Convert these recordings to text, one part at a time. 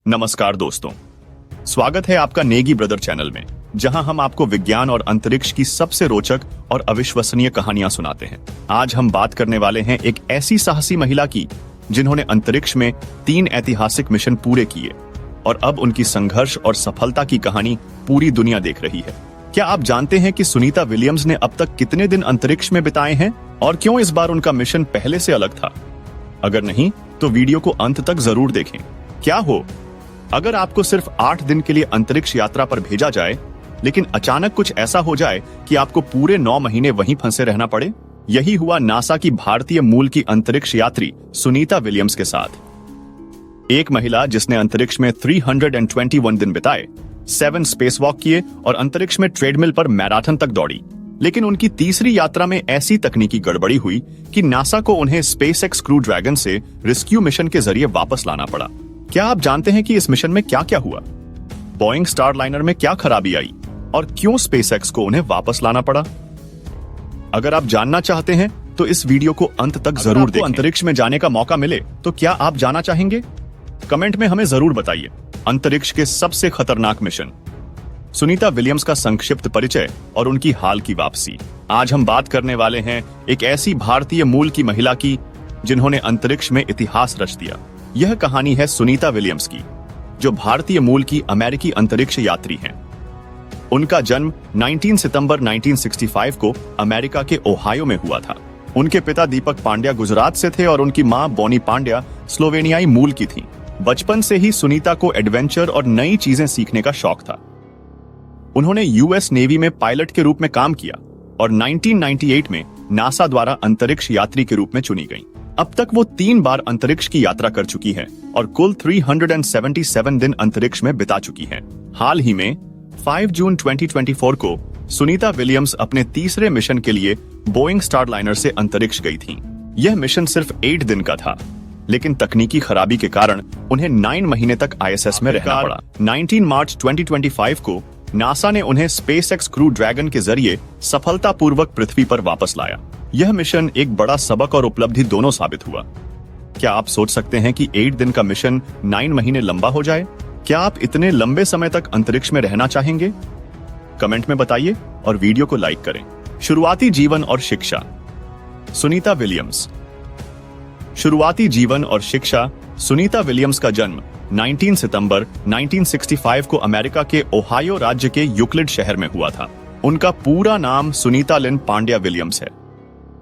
नमस्कार दोस्तों, स्वागत है आपका नेगी ब्रदर चैनल में, जहां हम आपको विज्ञान और अंतरिक्ष की सबसे रोचक और अविश्वसनीय कहानियां सुनाते हैं। आज हम बात करने वाले हैं एक ऐसी साहसी महिला की जिन्होंने अंतरिक्ष में 3 ऐतिहासिक मिशन पूरे किए और अब उनकी संघर्ष और सफलता की कहानी पूरी दुनिया देख रही है। क्या आप जानते हैं कि सुनीता विलियम्स ने अब तक कितने दिन अंतरिक्ष में बिताए हैं और क्यों इस बार उनका मिशन पहले से अलग था? अगर नहीं तो वीडियो को अंत तक जरूर देखें। क्या हो अगर आपको सिर्फ 8 दिन के लिए अंतरिक्ष यात्रा पर भेजा जाए, लेकिन अचानक कुछ ऐसा हो जाए कि आपको पूरे 9 महीने वहीं फंसे रहना पड़े? यही हुआ नासा की भारतीय मूल की अंतरिक्ष यात्री सुनीता विलियम्स के साथ। एक महिला जिसने अंतरिक्ष में 321 दिन बिताए, 7 स्पेस वॉक किए और अंतरिक्ष में ट्रेडमिल पर मैराथन तक दौड़ी। लेकिन उनकी तीसरी यात्रा में ऐसी तकनीकी गड़बड़ी हुई कि नासा को उन्हें स्पेसएक्स क्रू ड्रैगन से रेस्क्यू मिशन के जरिए वापस लाना पड़ा। क्या आप जानते हैं कि इस मिशन में क्या क्या हुआ? बोइंग स्टारलाइनर में क्या खराबी आई और क्यों स्पेसएक्स को उन्हें वापस लाना पड़ा? अगर आप जानना चाहते हैं तो इस वीडियो को अंत तक जरूर देखें। अंतरिक्ष में जाने का मौका मिले तो क्या आप जाना चाहेंगे? कमेंट में हमें जरूर बताइए। अंतरिक्ष के सबसे खतरनाक मिशन, सुनीता विलियम्स का संक्षिप्त परिचय और उनकी हाल की वापसी। आज हम बात करने वाले हैं एक ऐसी भारतीय मूल की महिला की जिन्होंने अंतरिक्ष में इतिहास रच दिया। यह कहानी है सुनीता विलियम्स की, जो भारतीय मूल की अमेरिकी अंतरिक्ष यात्री हैं। उनका जन्म 19 सितंबर 1965 को अमेरिका के ओहायो में हुआ था। उनके पिता दीपक पांड्या गुजरात से थे और उनकी मां बोनी पांड्या स्लोवेनियाई मूल की थीं। बचपन से ही सुनीता को एडवेंचर और नई चीजें सीखने का शौक था। उन्होंने यूएस नेवी में पायलट के रूप में काम किया और 1998 में नासा द्वारा अंतरिक्ष यात्री के रूप में चुनी गईं। अब तक वो 3 बार अंतरिक्ष की यात्रा कर चुकी है और कुल 377 दिन अंतरिक्ष में बिता चुकी है। हाल ही में 5 जून 2024 को सुनीता विलियम्स अपने तीसरे मिशन के लिए बोइंग स्टारलाइनर से अंतरिक्ष गई थीं। यह मिशन सिर्फ 8 दिन का था, लेकिन तकनीकी खराबी के कारण उन्हें 9 महीने तक आईएसएस में रहना पड़ा। 19 मार्च 2025 को नासा ने उन्हें स्पेसएक्स क्रू ड्रैगन के जरिए सफलतापूर्वक पृथ्वी पर वापस लाया। यह मिशन एक बड़ा सबक और उपलब्धि दोनों साबित हुआ। क्या आप सोच सकते हैं कि 8 दिन का मिशन 9 महीने लंबा हो जाए? क्या आप इतने लंबे समय तक अंतरिक्ष में रहना चाहेंगे? कमेंट में बताइए और वीडियो को लाइक करें। शुरुआती जीवन और शिक्षा, सुनीता विलियम्स। शुरुआती जीवन और शिक्षा। सुनीता विलियम्स का जन्म 19 सितंबर 1965 को अमेरिका के ओहायो राज्य के यूक्लिड शहर में हुआ था। उनका पूरा नाम सुनीता लिन पांड्या विलियम्स है।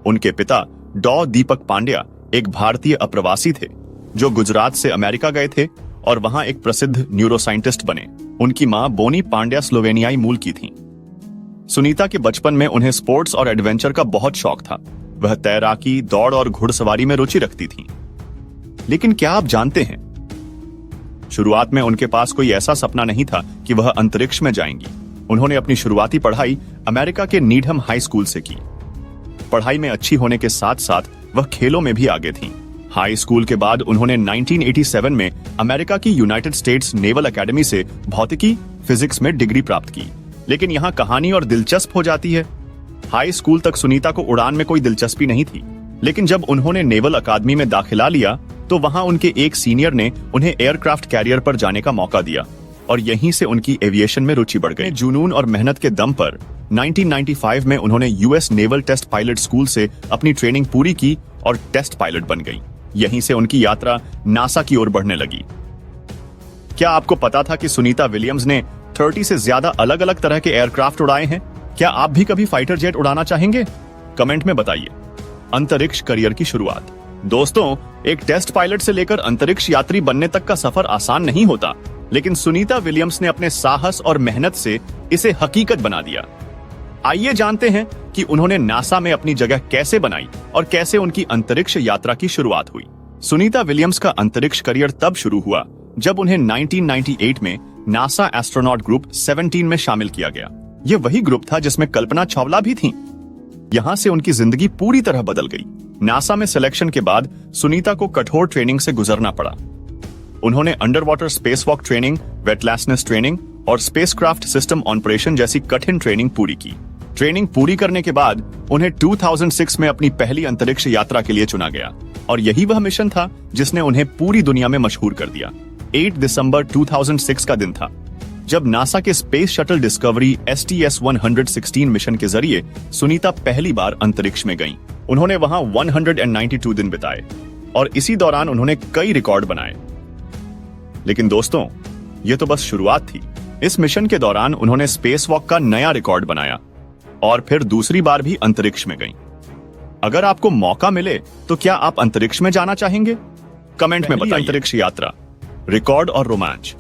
उनके पिता डॉ दीपक पांड्या एक भारतीय अप्रवासी थे जो गुजरात से अमेरिका गए थे और वहां एक प्रसिद्ध न्यूरोसाइंटिस्ट बने। उनकी मां बोनी पांड्या स्लोवेनियाई मूल की थीं। सुनीता के बचपन में उन्हें स्पोर्ट्स और एडवेंचर का बहुत शौक था। वह तैराकी, दौड़ और घुड़सवारी में रुचि रखती थीं। लेकिन क्या आप जानते हैं, शुरुआत में उनके पास कोई ऐसा सपना नहीं था कि वह अंतरिक्ष में जाएंगी। उन्होंने अपनी शुरुआती पढ़ाई अमेरिका के नीडहम हाई स्कूल से की। पढ़ाई में अच्छी होने के साथ साथ वह खेलों में भी आगे थीं। हाई स्कूल के बाद उन्होंने 1987 में अमेरिका की यूनाइटेड स्टेट्स नेवल एकेडमी से भौतिकी फिजिक्स में डिग्री प्राप्त की। लेकिन यहाँ कहानी और दिलचस्प हो जाती है। हाई स्कूल तक सुनीता को उड़ान में कोई दिलचस्पी नहीं थी, लेकिन जब उन्होंने नेवल अकादमी में दाखिला लिया तो वहां उनके एक सीनियर ने उन्हें एयरक्राफ्ट कैरियर पर जाने का मौका दिया और यहीं से उनकी एविएशन में रुचि बढ़ गई। जुनून और मेहनत के दम पर 1995 में उन्होंने US naval test pilot school से अपनी ट्रेनिंग पूरी की और टेस्ट पायलट बन गई। यहीं से उनकी यात्रा नासा की ओर बढ़ने लगी। क्या आपको पता था कि सुनीता विलियम्स ने 30 से ज्यादा अलग अलग तरह के एयरक्राफ्ट उड़ाए हैं? क्या आप भी कभी फाइटर जेट उड़ाना चाहेंगे? कमेंट में बताइए। अंतरिक्ष करियर की शुरुआत। दोस्तों, एक टेस्ट पायलट से लेकर अंतरिक्ष यात्री बनने तक का सफर आसान नहीं होता, लेकिन सुनीता विलियम्स ने अपने साहस और मेहनत से इसे हकीकत बना दिया। आइए जानते हैं कि उन्होंने नासा में अपनी जगह कैसे बनाई और कैसे उनकी अंतरिक्ष यात्रा की शुरुआत हुई। सुनीता विलियम्स का अंतरिक्ष करियर तब शुरू हुआ जब उन्हें 1998 में नासा एस्ट्रोनॉट ग्रुप 17 में शामिल किया गया। यह वही ग्रुप था जिसमें कल्पना चावला भी थीं। यहां से उनकी जिंदगी पूरी तरह बदल गई। नासा में सिलेक्शन के बाद सुनीता को कठोर ट्रेनिंग से गुजरना पड़ा। उन्होंने under water space walk training, weightlessness training और स्पेसक्राफ्ट सिस्टम ऑपरेशन जैसी कठिन ट्रेनिंग पूरी की। ट्रेनिंग पूरी करने के बाद उन्हें 2006 में अपनी पहली अंतरिक्ष यात्रा के लिए चुना गया और यही वह मिशन था जिसने उन्हें पूरी दुनिया में मशहूर कर दिया। 8 दिसंबर 2006 का दिन था, जब नासा के space shuttle discovery STS-116 mission के जरिए सुनीता पहली बार अंतरिक्ष में गईं। उन्होंने वहां 192 दिन बिताए और इसी दौरान उन्होंने कई रिकॉर्ड बनाए। लेकिन दोस्तों, ये तो बस शुरुआत थी। इस मिशन के दौरान उन्होंने स्पेस वॉक का नया रिकॉर्ड बनाया और फिर दूसरी बार भी अंतरिक्ष में गईं। अगर आपको मौका मिले तो क्या आप अंतरिक्ष में जाना चाहेंगे? कमेंट में बताइए। अंतरिक्ष यात्रा, रिकॉर्ड और रोमांच।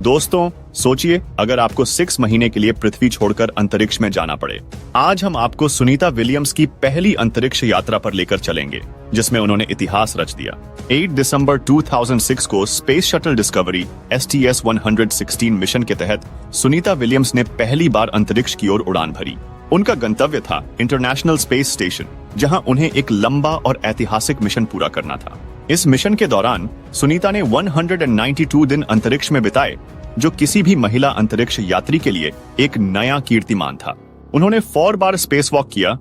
दोस्तों, सोचिए अगर आपको 6 महीने के लिए पृथ्वी छोड़कर अंतरिक्ष में जाना पड़े। आज हम आपको सुनीता विलियम्स की पहली अंतरिक्ष यात्रा पर लेकर चलेंगे, जिसमें उन्होंने इतिहास रच दिया। 8 दिसंबर 2006 को space shuttle discovery STS-116 mission के तहत सुनीता विलियम्स ने पहली बार अंतरिक्ष की ओर उड़ान भरी। उनका गंतव्य था इंटरनेशनल स्पेस स्टेशन, जहां उन्हें एक लंबा और ऐतिहासिक मिशन पूरा करना था। इस मिशन के दौरान सुनीता ने 192 दिन अंतरिक्ष में बिताए, जो किसी भी महिला अंतरिक्ष यात्री के लिए एक नया कीर्तिमान था। उन्होंने 4 बार स्पेस वॉक किया,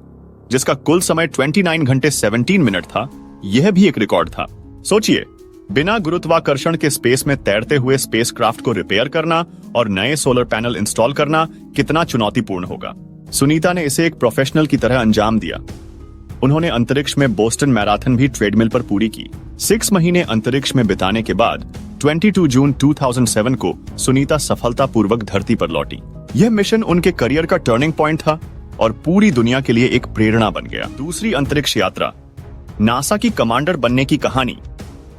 जिसका कुल समय 29 घंटे 17 मिनट था। यह भी एक रिकॉर्ड था। सोचिए, बिना गुरुत्वाकर्षण के स्पेस में तैरते हुए स्पेसक्राफ्ट को रिपेयर करना और नए सोलर पैनल इंस्टॉल करना कितना चुनौतीपूर्ण होगा। सुनीता ने इसे एक प्रोफेशनल की तरह अंजाम दिया। उन्होंने अंतरिक्ष में बोस्टन मैराथन भी ट्रेडमिल पर पूरी की। 6 महीने अंतरिक्ष में बिताने के बाद 22 जून 2007 को सुनीता सफलतापूर्वक धरती पर लौटी। यह मिशन उनके करियर का टर्निंग पॉइंट था और पूरी दुनिया के लिए एक प्रेरणा बन गया। दूसरी अंतरिक्ष यात्रा, नासा की कमांडर बनने की कहानी।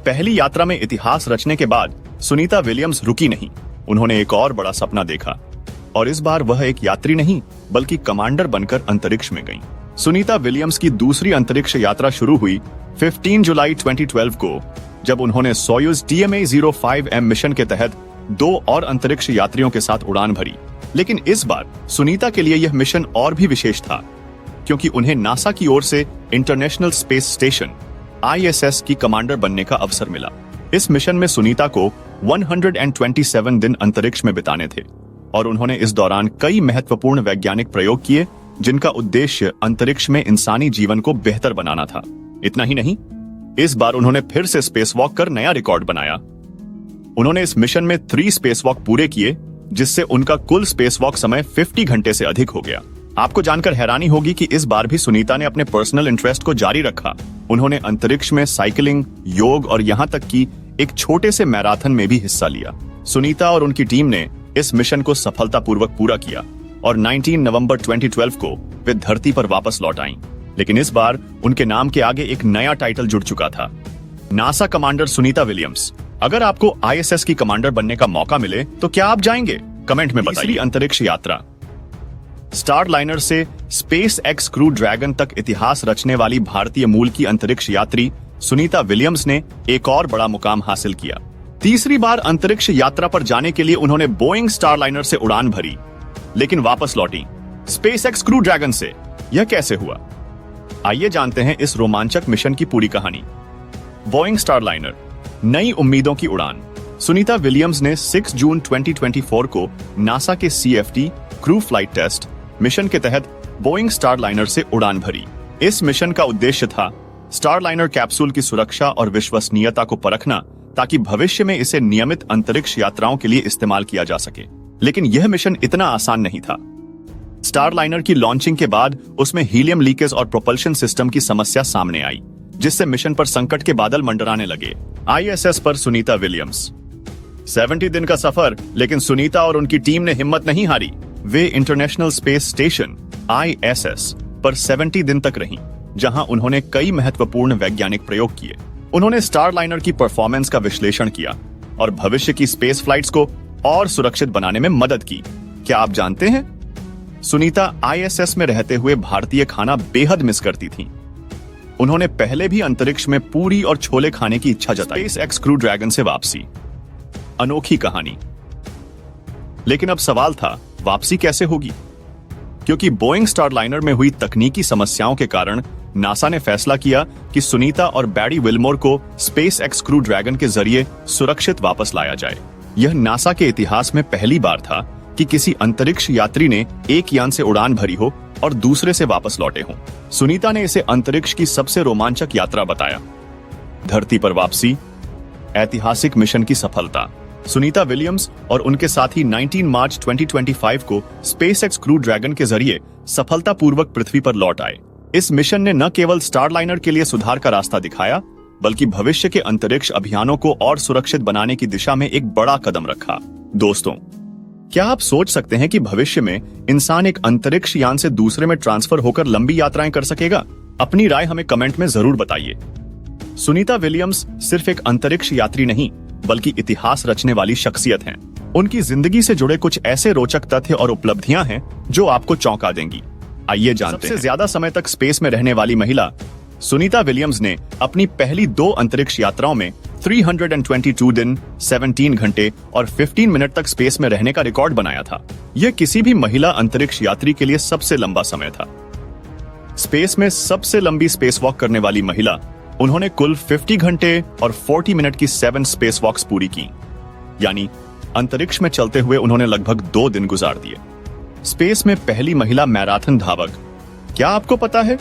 पहली यात्रा में इतिहास रचने के बाद सुनीता विलियम्स रुकी नहीं। उन्होंने एक और बड़ा सपना देखा और इस बार वह एक यात्री नहीं बल्कि कमांडर बनकर अंतरिक्ष में गईं। सुनीता विलियम्स की दूसरी अंतरिक्ष यात्रा शुरू हुई 15 जुलाई 2012 को, जब उन्होंने सोयूज TMA-05M मिशन के तहत 2 और अंतरिक्ष यात्रियों के साथ उड़ान भरी। लेकिन इस बार सुनीता के लिए यह मिशन और भी विशेष था, क्योंकि उन्हें नासा की ओर से इंटरनेशनल स्पेस स्टेशन ISS की कमांडर बनने का अवसर मिला। इस मिशन में सुनीता को 127 दिन अंतरिक्ष में बिताने थे और उन्होंने इस दौरान कई महत्वपूर्ण वैज्ञानिक प्रयोग किए, जिनका उद्देश्य अंतरिक्ष में इंसानी जीवन को बेहतर बनाना था। इतना ही नहीं, इस बार उन्होंने फिर से स्पेस वॉक कर नया रिकॉर्ड बनाया। उन्होंने इस मिशन में 3 स्पेस वॉक पूरे किए, जिससे उनका कुल स्पेस वॉक समय 50 घंटे से अधिक हो गया। आपको जानकर हैरानी होगी कि इस बार भी सुनीता ने अपने पर्सनल इंटरेस्ट को जारी रखा। उन्होंने अंतरिक्ष में साइकिलिंग, योग और यहाँ तक कि एक छोटे से मैराथन में भी हिस्सा लिया। सुनीता और उनकी टीम ने इस मिशन को सफलतापूर्वक पूरा किया और 19 नवंबर 2012 को वे धरती पर वापस लौट आईं। लेकिन इस बार उनके नाम के आगे एक नया टाइटल जुड़ चुका था, नासा कमांडर सुनीता विलियम्स। अगर आपको ISS की कमांडर बनने का मौका मिले तो क्या आप जाएंगे? कमेंट में बताइए। अंतरिक्ष यात्रा, स्टारलाइनर से SpaceX क्रू ड्रैगन तक इतिहास रचने वाली भारतीय मूल की अंतरिक्ष यात्री सुनीता विलियम्स ने एक और बड़ा मुकाम हासिल किया। तीसरी बार अंतरिक्ष यात्रा पर जाने के लिए उन्होंने बोइंग स्टारलाइनर से उड़ान भरी, लेकिन वापस लौटी SpaceX क्रू ड्रैगन से। यह कैसे हुआ? आइए जानते हैं इस रोमांचक मिशन की पूरी कहानी। बोइंग स्टारलाइनर, नई उम्मीदों की उड़ान। सुनीता विलियम्स ने 6 जून 2024 को नासा के CFT crew flight test mission के तहत बोइंग स्टारलाइनर से उड़ान भरी। इस मिशन का उद्देश्य था स्टारलाइनर कैप्सूल की सुरक्षा और विश्वसनीयता को परखना, ताकि भविष्य में इसे नियमित अंतरिक्ष यात्राओं के लिए इस्तेमाल किया जा सके। लेकिन यह मिशन इतना आसान नहीं था। स्टारलाइनर की लॉन्चिंग के बाद उसमें हीलियम लीकेज और प्रोपल्शन सिस्टम की समस्या सामने आई, जिससे मिशन पर संकट के बादल मंडराने लगे। ISS पर सुनीता विलियम्स, 70 दिन का सफर, लेकिन सुनीता और उनकी टीम ने हिम्मत नहीं हारी। वे इंटरनेशनल स्पेस स्टेशन ISS पर 70 दिन तक रहीं, जहां उन्होंने कई महत्वपूर्ण वैज्ञानिक प्रयोग किए। उन्होंने स्टारलाइनर की परफॉर्मेंस का विश्लेषण किया और भविष्य की स्पेस फ्लाइट्स को और सुरक्षित बनाने में मदद की। क्या आप जानते हैं, सुनीता ISS में रहते हुए भारतीय खाना बेहद मिस करती थीं। उन्होंने पहले भी अंतरिक्ष में पूरी और छोले खाने की इच्छा जताई। SpaceX क्रू ड्रैगन से वापसी, अनोखी कहानी। लेकिन अब सवाल था, वापसी कैसे होगी? क्योंकि बोइंग स्टारलाइनर में हुई तकनीकी समस्याओं के कारण नासा ने फैसला किया कि सुनीता और बैरी विलमोर को SpaceX क्रू ड्रैगन के जरिए सुरक्षित वापस लाया जाए। यह नासा के इतिहास में पहली बार था कि किसी अंतरिक्ष यात्री ने एक यान से उड़ान भरी हो और दूसरे से वापस लौटे हों। सुनीता ने इसे अंतरिक्ष की सबसे रोमांचक यात्रा बताया। धरती पर वापसी, ऐतिहासिक मिशन की सफलता। सुनीता विलियम्स और उनके साथी 19 मार्च 2025 को स्पेसएक्स क्रू ड्रैगन के जरिए सफलतापूर्वक पृथ्वी पर लौट आए। इस मिशन ने न केवल स्टारलाइनर के लिए सुधार का रास्ता दिखाया, बल्कि भविष्य के अंतरिक्ष अभियानों को और सुरक्षित बनाने की दिशा में एक बड़ा कदम रखा। दोस्तों, क्या आप सोच सकते हैं कि भविष्य में इंसान एक अंतरिक्ष यान से दूसरे में ट्रांसफर होकर लंबी यात्राएं कर सकेगा? अपनी राय हमें कमेंट में जरूर बताइए। सुनीता विलियम्स सिर्फ एक अंतरिक्ष यात्री नहीं, बल्कि इतिहास रचने वाली शख्सियत हैं। उनकी जिंदगी से जुड़े कुछ ऐसे रोचक तथ्य और उपलब्धियां हैं जो आपको चौंका देंगी। आइए जानते हैं। सबसे ज्यादा समय तक स्पेस में रहने वाली महिला सुनीता विलियम्स ने अपनी पहली 2 अंतरिक्ष यात्राओं में 322 दिन, 17 घंटे और 15 मिनट तक स्पेस में रहने का रिकॉर्ड बनाया था। यह किसी भी महिला अंतरिक्ष यात्री के लिए सबसे लंबा समय था। स्पेस में सबसे लंबी स्पेस वॉक करने वाली महिला, उन्होंने कुल 50 घंटे और 40 मिनट की 7 स्पेस वॉक्स पूरी की। यानी अंतरिक्ष में चलते हुए उन्होंने लगभग 2 दिन गुजार दिए। स्पेस में पहली महिला मैराथन धावक, क्या आपको पता है?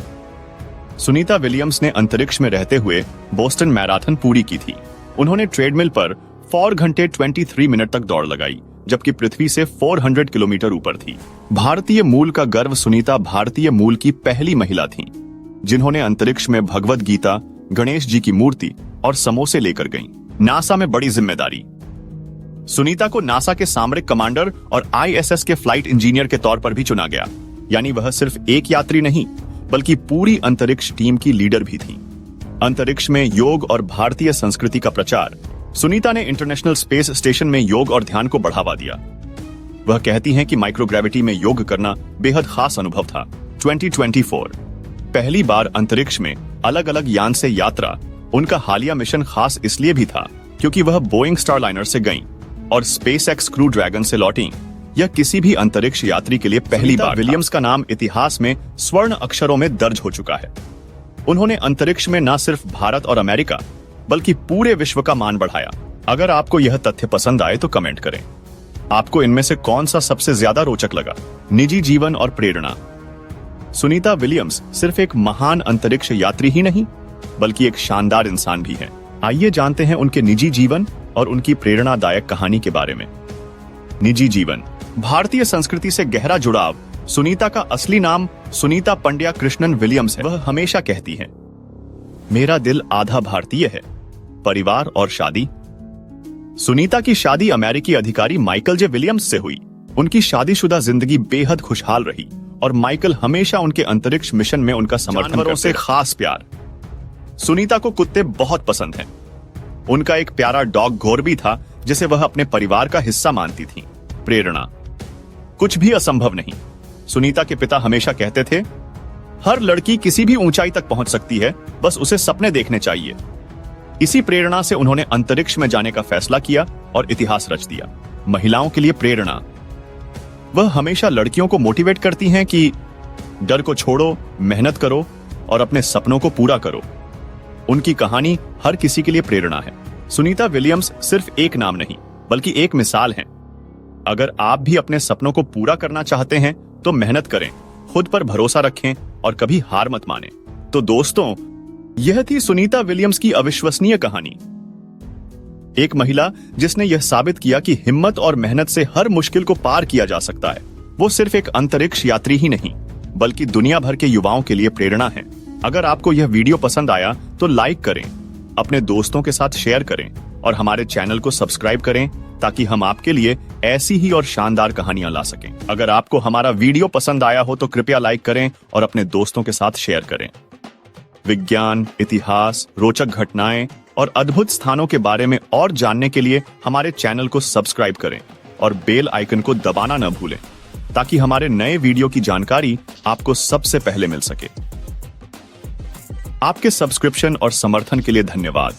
सुनीता विलियम्स ने अंतरिक्ष में रहते हुए बोस्टन मैराथन पूरी की थी। उन्होंने ट्रेडमिल पर 4 घंटे 23 मिनट तक दौड़ लगाई, जबकि पृथ्वी से 400 किलोमीटर ऊपर थी। भारतीय मूल का गर्व सुनीता भारतीय मूल की पहली महिला थीं, जिन्होंने अंतरिक्ष में भगवद गीता, गणेश जी की मूर्ति और समोसे लेकर गईं। नासा में बड़ी जिम्मेदारी। सुनीता को नासा के सामरिक कमांडर और ISS के फ्लाइट इंजीनियर के तौर पर भी चुना गया। यानी वह सिर्फ एक यात्री नहीं, बल्कि पूरी अंतरिक्ष टीम की लीडर भी थी। अंतरिक्ष में योग और भारतीय संस्कृति का प्रचार। सुनीता ने इंटरनेशनल स्पेस स्टेशन में योग और ध्यान को बढ़ावा दिया। वह कहती हैं कि माइक्रोग्रेविटी में योग करना बेहद खास अनुभव था। 2024 पहली बार अंतरिक्ष में अलग अलग यान से यात्रा। उनका हालिया मिशन खास इसलिए भी था क्योंकि वह बोइंग स्टारलाइनर से गईं और स्पेसएक्स क्रू ड्रैगन से लौटीं। यह किसी भी अंतरिक्ष यात्री के लिए पहली बार। विलियम्स का नाम इतिहास में स्वर्ण अक्षरों में दर्ज हो चुका है। उन्होंने अंतरिक्ष में न सिर्फ भारत और अमेरिका, बल्कि पूरे विश्व का मान बढ़ाया। अगर आपको यह तथ्य पसंद आए तो कमेंट करें। आपको इनमें से कौन सा सबसे ज्यादा रोचक लगा? निजी जीवन और प्रेरणा। सुनीता विलियम्स सिर्फ एक महान अंतरिक्ष यात्री ही नहीं, बल्कि एक शानदार इंसान भी है। आइए जानते हैं उनके निजी जीवन और उनकी प्रेरणादायक कहानी के बारे में। निजी जीवन। भारतीय संस्कृति से गहरा जुड़ाव। सुनीता का असली नाम सुनीता पंड्या कृष्णन विलियम्स है। वह हमेशा कहती हैं, मेरा दिल आधा भारतीय है। परिवार और शादी। सुनीता की शादी अमेरिकी अधिकारी माइकल जे विलियम्स से हुई। उनकी शादीशुदा जिंदगी बेहद खुशहाल रही और माइकल हमेशा उनके अंतरिक्ष मिशन में उनका समर्थन करते। से खास प्यार। सुनीता को कुत्ते बहुत पसंद हैं। उनका एक प्यारा डॉग घोर भी था, जिसे वह अपने परिवार का हिस्सा मानती थी। प्रेरणा। कुछ भी असंभव नहीं। सुनीता के पिता हमेशा कहते थे, हर लड़की किसी भी ऊंचाई तक पहुंच सकती है, बस उसे सपने देखने चाहिए। इसी प्रेरणा से उन्होंने अंतरिक्ष में जाने का फैसला किया और इतिहास रच दिया। महिलाओं के लिए प्रेरणा। वह हमेशा लड़कियों को मोटिवेट करती हैं कि डर को छोड़ो, मेहनत करो और अपने सपनों को पूरा करो। उनकी कहानी हर किसी के लिए प्रेरणा है। सुनीता विलियम्स सिर्फ एक नाम नहीं, बल्कि एक मिसाल है। अगर आप भी अपने सपनों को पूरा करना चाहते हैं तो मेहनत करें, खुद पर भरोसा रखें और कभी हार मत मानें। तो दोस्तों, यह थी सुनीता विलियम्स की अविश्वसनीय कहानी। एक महिला जिसने यह साबित किया कि हिम्मत और मेहनत से हर मुश्किल को पार किया जा सकता है। वो सिर्फ एक अंतरिक्ष यात्री ही नहीं, बल्कि दुनिया भर के युवाओं के लिए प्रेरणा है। अगर आपको यह वीडियो पसंद आया तो लाइक करें, अपने दोस्तों के साथ शेयर करें और हमारे चैनल को सब्सक्राइब करें, ताकि हम आपके लिए ऐसी ही और शानदार कहानियां ला सकें। अगर आपको हमारा वीडियो पसंद आया हो तो कृपया लाइक करें और अपने दोस्तों के साथ शेयर करें। विज्ञान, इतिहास, रोचक घटनाएं और अद्भुत स्थानों के बारे में और जानने के लिए हमारे चैनल को सब्सक्राइब करें और बेल आइकन को दबाना न भूलें, ताकि हमारे नए वीडियो की जानकारी आपको सबसे पहले मिल सके। आपके सब्सक्रिप्शन और समर्थन के लिए धन्यवाद।